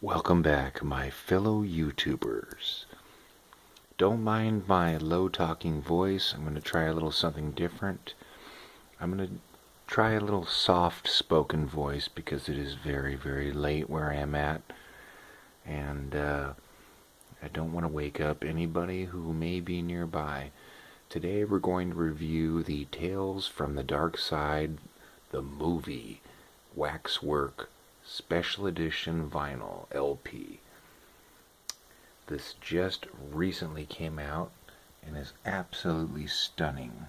Welcome back, my fellow YouTubers. Don't mind my low talking voice. I'm going to try a little something different. I'm going to try a little soft spoken voice because it is very, very late where I am at. And I don't want to wake up anybody who may be nearby. Today we're going to review the Tales from the Dark Side, the movie, Waxwork, Special Edition Vinyl LP. This just recently came out and is absolutely stunning.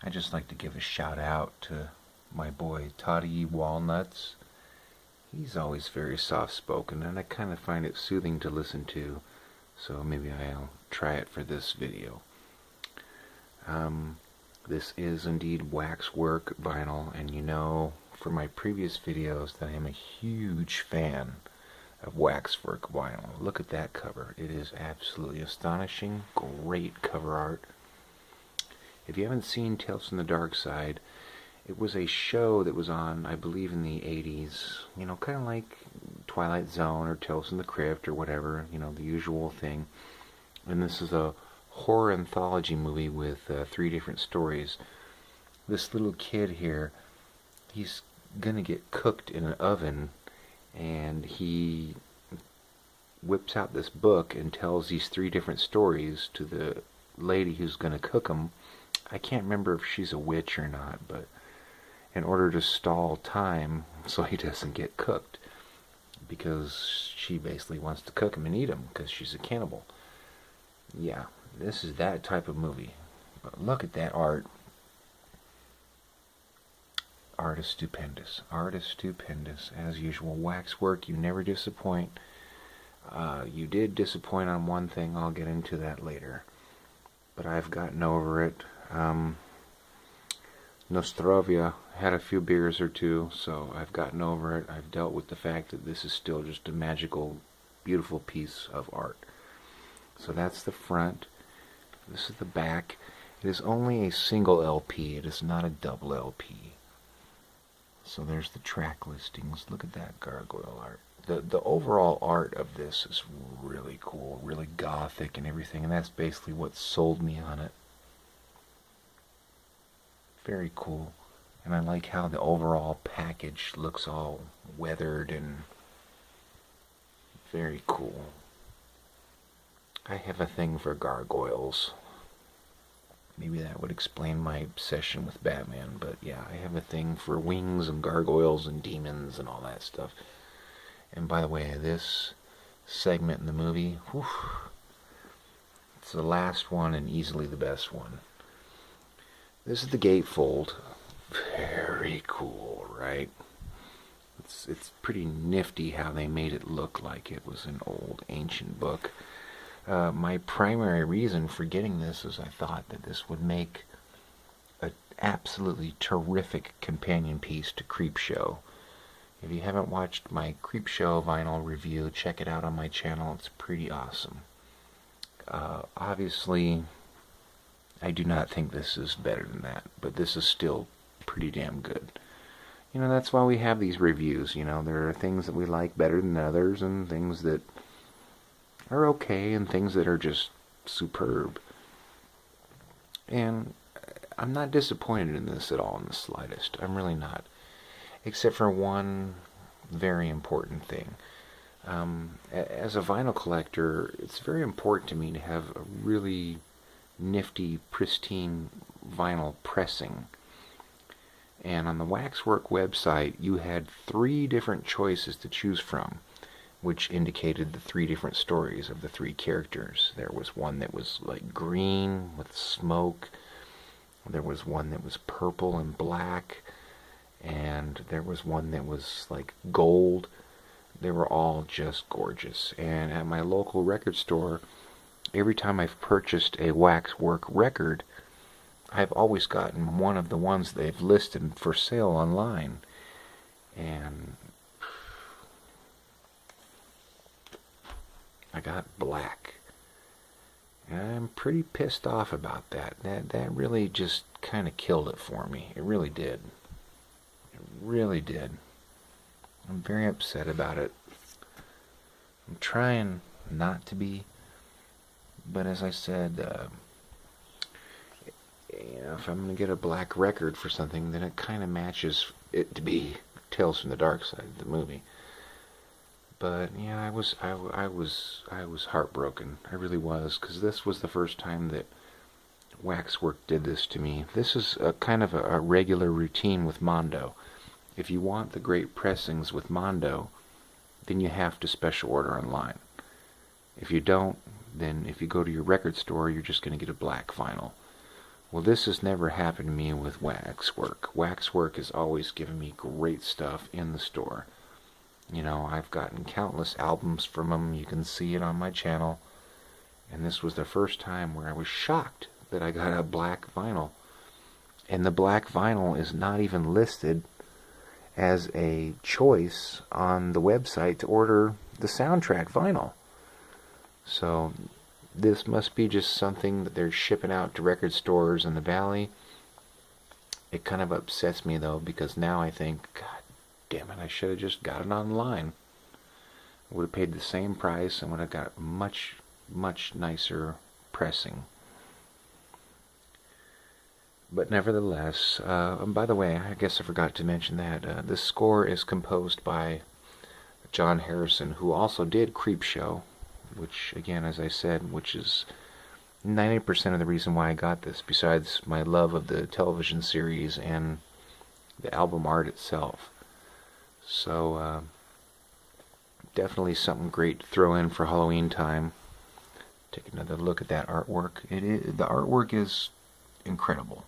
I'd just like to give a shout out to my boy Toddy Walnuts. He's always very soft spoken and I kind of find it soothing to listen to, so maybe I'll try it for this video. This is indeed waxwork vinyl, and you know from my previous videos that I am a huge fan of waxwork vinyl. Look at that cover. It is absolutely astonishing. Great cover art. If you haven't seen Tales from the Dark Side, it was a show that was on, I believe, in the 80s. You know, kind of like Twilight Zone or Tales from the Crypt or whatever, you know, the usual thing. And this is a horror anthology movie with 3 different stories. This little kid here, he's gonna get cooked in an oven, and he whips out this book and tells these 3 different stories to the lady who's gonna cook him. I can't remember if she's a witch or not, but in order to stall time so he doesn't get cooked, because she basically wants to cook him and eat him because she's a cannibal. Yeah, this is that type of movie. But look at that art. Art is stupendous. Art is stupendous. As usual, waxwork, you never disappoint. You did disappoint on one thing. I'll get into that later. But I've gotten over it. Nostrovia had a few beers or two, so I've gotten over it. I've dealt with the fact that this is still just a magical, beautiful piece of art. So that's the front. This is the back. It is only a single LP. It is not a double LP. So there's the track listings. Look at that gargoyle art. The overall art of this is really cool, really gothic and everything, and that's basically what sold me on it. Very cool. And I like how the overall package looks all weathered and very cool. I have a thing for gargoyles. Maybe that would explain my obsession with Batman, but yeah, I have a thing for wings and gargoyles and demons and all that stuff. And by the way, this segment in the movie, whew, it's the last one and easily the best one. This is the gatefold. Very cool, right? It's pretty nifty how they made it look like it was an old ancient book. My primary reason for getting this is I thought that this would make an absolutely terrific companion piece to Creepshow. If you haven't watched my Creepshow vinyl review, check it out on my channel. It's pretty awesome. Obviously, I do not think this is better than that, but this is still pretty damn good. You know, that's why we have these reviews. You know, there are things that we like better than others and things that are okay and things that are just superb. And I'm not disappointed in this at all in the slightest. I'm really not. Except for one very important thing. As a vinyl collector, it's very important to me to have a really nifty, pristine vinyl pressing. And on the Waxwork website, you had 3 different choices to choose from, which indicated the 3 different stories of the 3 characters. There was one that was like green with smoke, there was one that was purple and black, and there was one that was like gold. They were all just gorgeous. And at my local record store, every time I've purchased a waxwork record, I've always gotten one of the ones they've listed for sale online. And I got black. And I'm pretty pissed off about that. That really just kind of killed it for me. It really did. It really did. I'm very upset about it. I'm trying not to be, but as I said, if I'm going to get a black record for something, then it kind of matches it to be Tales from the Dark Side, the movie. But yeah, I was heartbroken. I really was, because this was the first time that Waxwork did this to me. This is a kind of a regular routine with Mondo. If you want the great pressings with Mondo, then you have to special order online. If you don't, then if you go to your record store, you're just going to get a black vinyl. Well, this has never happened to me with Waxwork. Waxwork has always given me great stuff in the store. You know, I've gotten countless albums from them. You can see it on my channel. And this was the first time where I was shocked that I got a black vinyl. And the black vinyl is not even listed as a choice on the website to order the soundtrack vinyl. So this must be just something that they're shipping out to record stores in the valley. It kind of upsets me though, because now I think, God damn it, I should have just got it online. I would have paid the same price and would have got much, much nicer pressing. But nevertheless, and by the way, I guess I forgot to mention that this score is composed by John Harrison, who also did Creepshow, which, again, as I said, which is 90% of the reason why I got this, besides my love of the television series and the album art itself. So, definitely something great to throw in for Halloween time. Take another look at that artwork. The artwork is incredible.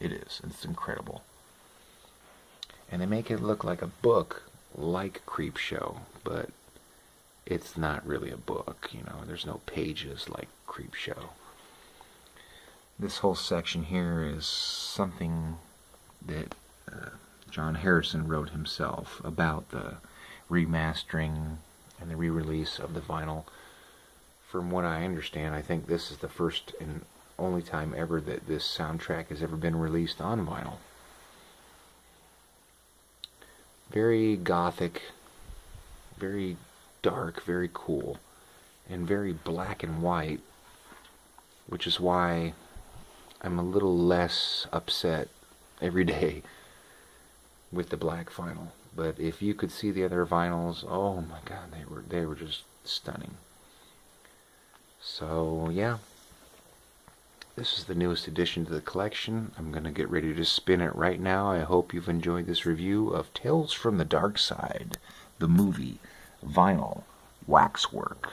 It is. It's incredible. And they make it look like a book, like Creepshow, but it's not really a book, you know. There's no pages like Creepshow. This whole section here is something that John Harrison wrote himself about the remastering and the re-release of the vinyl. From what I understand, I think this is the first and only time ever that this soundtrack has ever been released on vinyl. Very gothic, very dark, very cool, and very black and white, which is why I'm a little less upset every day with the black vinyl. But if you could see the other vinyls, oh my God, they were just stunning. So yeah, this is the newest addition to the collection. I'm going to get ready to spin it right now. I hope you've enjoyed this review of Tales from the Dark Side, the movie, vinyl, Waxwork.